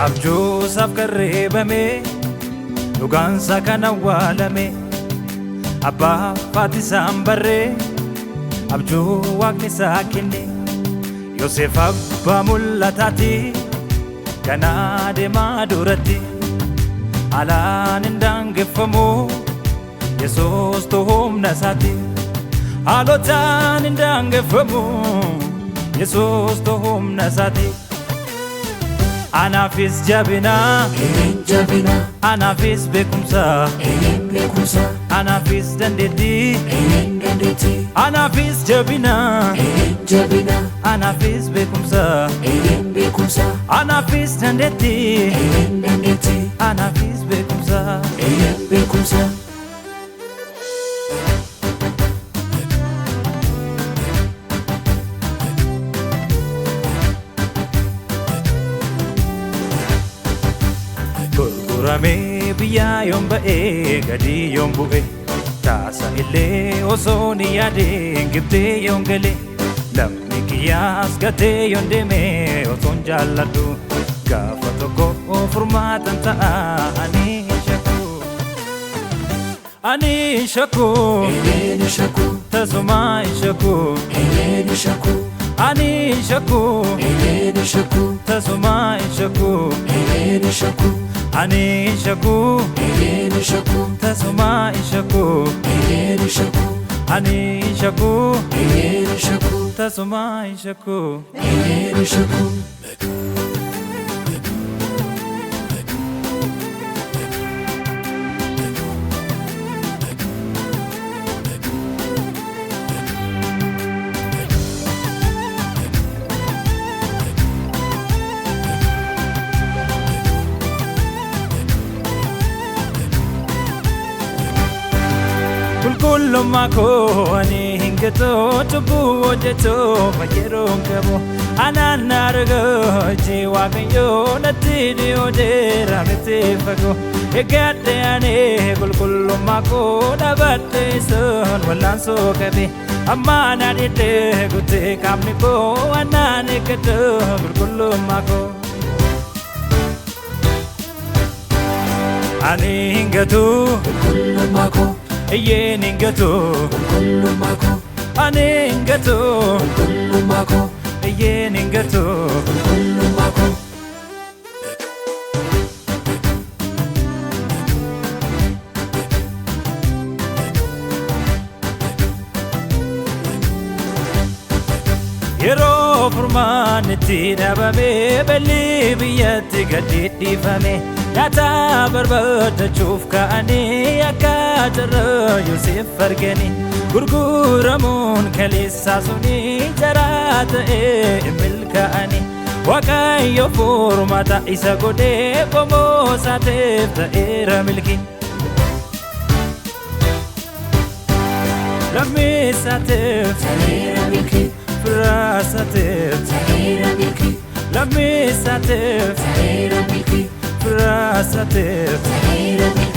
Abjuusaaf qarreebame dhugaansa kan awwaalame abbaa faati isaan barree abjuu waaqni isaa kenne Yoosef abbaa mul'ataati ganaa deemaa duratti alaan hin daangeffamu Yesuus humna isaati haalotaan hin daangeffamu Yesuus humna isaati Anaafis jabina Anaafis beekumsa Anaafis dandeettii Anaafis jabina Anaafis beekumsa Anaafis dandeettii Anaafis beekumsa Gurguramee biyyaa yoon ba'ee gadi yoon bu'e taasa illee osoo ni yaadeen Gibxee yoon gale lammii kiyyaas gatee yoon deemee osoon jaalladhu gaafa tokko furmaatan ta'a ani hin shakku tasuma hin shakku ani hin shakku tasuma hin shakku Ani hin shakku tasuma hin shakku Ani hin shakku tasuma hin shakku Kullumaa koo ani hin gatoo cubbuu hojjetoo fayyadoo qabu anaan argaa iji waaqayyoo natti dhiyooteera miti fagoo eeggadhe ani qulqullummaa koo dhaabadhe sun wal'aansoo qabe amma na dhidhee guutee qaamni koo anaan eeggadhoo qulqullummaa koo ani hin gatuu qulqullummaa koo Yen ingato kullu ane ingato kullu yen ingato kullu Yero furmaanitti dhabame belli biyyatti gadi dhiifame Nyaata barbaadachuuf ka'anii akka jarra Yoosef arganii gurguramuun kaleessaa suni jaraa ta'ee milkaa'anii Waaqayyo furmaata isa godhee qomoo isaateef ta'eera milkiin Lammii isaateef ta'eera milkiin Firaa isaateef ta'eera milkiin Lammii isaateef ta'eera milkiin Rasateef